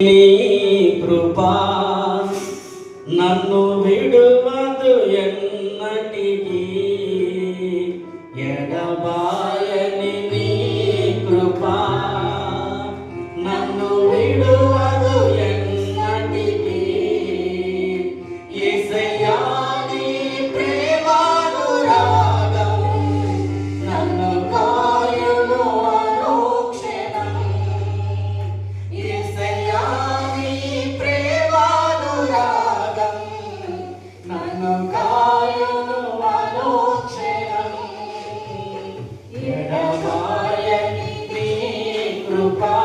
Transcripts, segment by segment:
నీ కృపా నన్ను విడువదు ఎన్నటికీ, ఎడబాయని నీ కృపా నన్ను విడువదు ఎన్నటికీ. యేసయ్యా నీ ప్రేమానురాగం నన్ను కాయును అనుక్షణం. యేసయ్యా నీ ప్రేమానురాగం నన్ను కాయును అనుక్షణం. ఎడబాయని నీ కృపా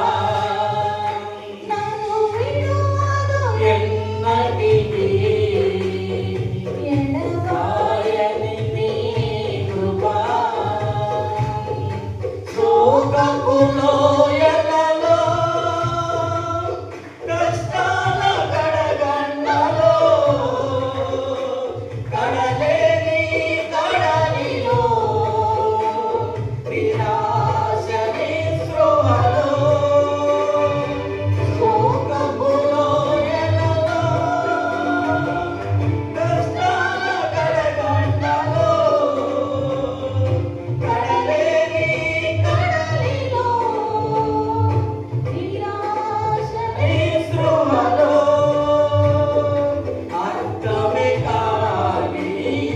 నన్ను విడువదు ఎన్నటికీ, ఎడబాయని నీ కృపా. శోకపు లోయలలో కష్టాల కడగండ్లలో కడలేని కడలిలో నిరాశని స్పృహలో. శోకపు లోయలలో కష్టాల కడగండ్లలో కడలేని కడలిలో నిరాశని స్పృహలో. అర్థమే కాని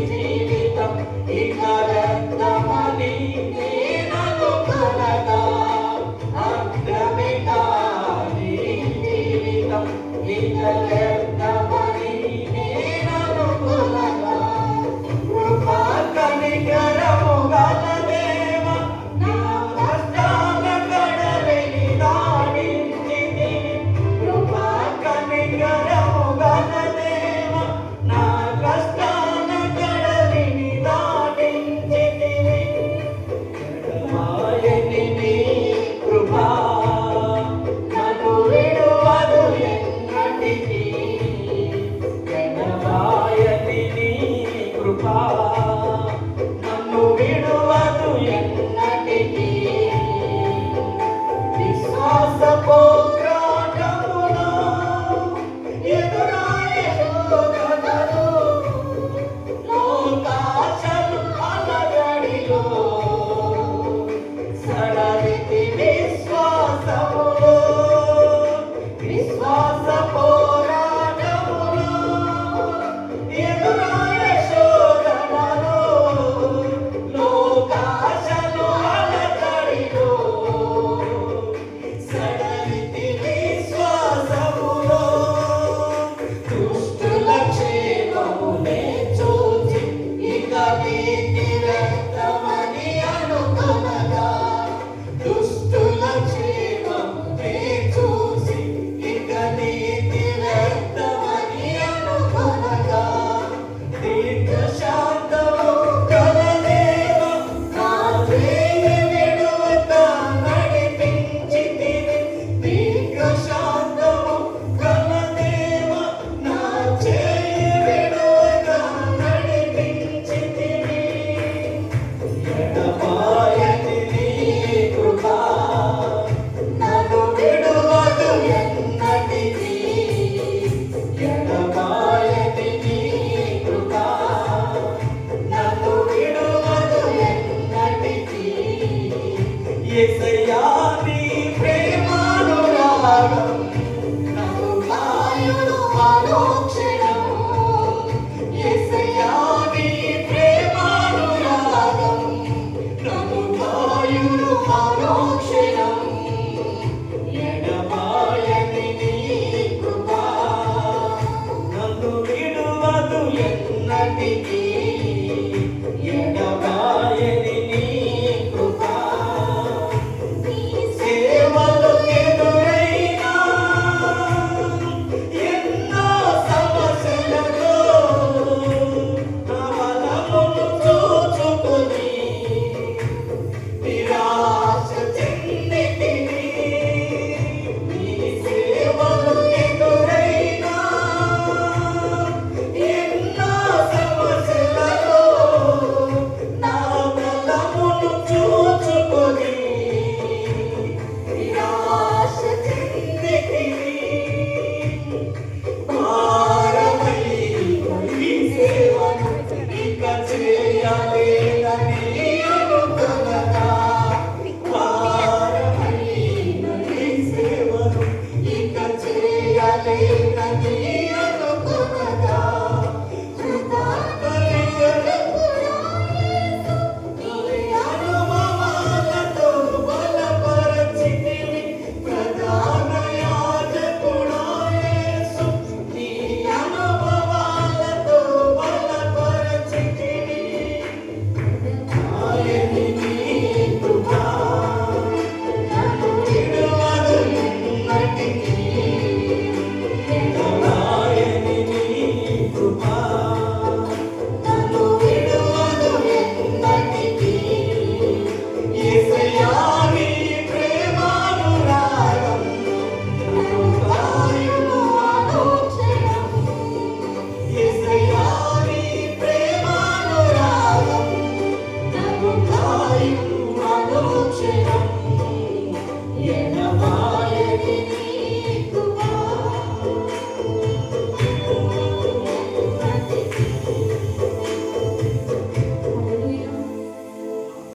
జీవితం ఇక వ్యర్థమని నేననుకొనగా, అర్థమే కాని జీవితం ఇక వ్యర్థమని నేననుకొనగా, కృపా కనికరము గల దేవ నా కష్టాల కడలిని దాటించితివి. కృపా కనికరము గల దేవ నా కష్టాల కడలిని దాటించితివి. ఎడబాయని నీ కృపా నన్ను విడువదు ఎన్నటికీ, ఎడబాయని నీ కృపా నన్ను విడువదు ఎన్నటికీ. విశ్వాస పోరాటములో ఎదురాడే శోధనలు, లోకాశలు అలజడిలో సడలితి విశ్వాసములో. విశ్వాస పోరాటములో ఎదురాడే శోధనలు, లోకాశలు అలజడిలో సడలితి విశ్వాసములో. దుష్టుల క్షేమమునే చూచి ఇక నీతి వ్యర్థమని అనుకొనగా, దుష్టుల క్షేమమునే చూసి ఇక నీతి వ్యర్థమని అనుకొనగా, దీర్ఘశాంతము గల దేవ నా చేయి విడువక నడిపించితివి. దీర్ఘశాంతము గల దేవ నా చేయి విడువక నడిపించితివి. ఎడబాయని నీ కృపా నన్ను విడువదు ఎన్నటికీ, ఎడబాయని నీ కృపా నన్ను విడువదు ఎన్నటికీ. యేసయ్యా నీ ప్రేమానురాగం నన్ను కాయును అనుక్షణం. యేసయ్యా నీ ప్రేమానురాగం నన్ను కాయును అనుక్షణం. ఎడబాయని నీ కృపా నన్ను విడువదు ఎన్నటికీ.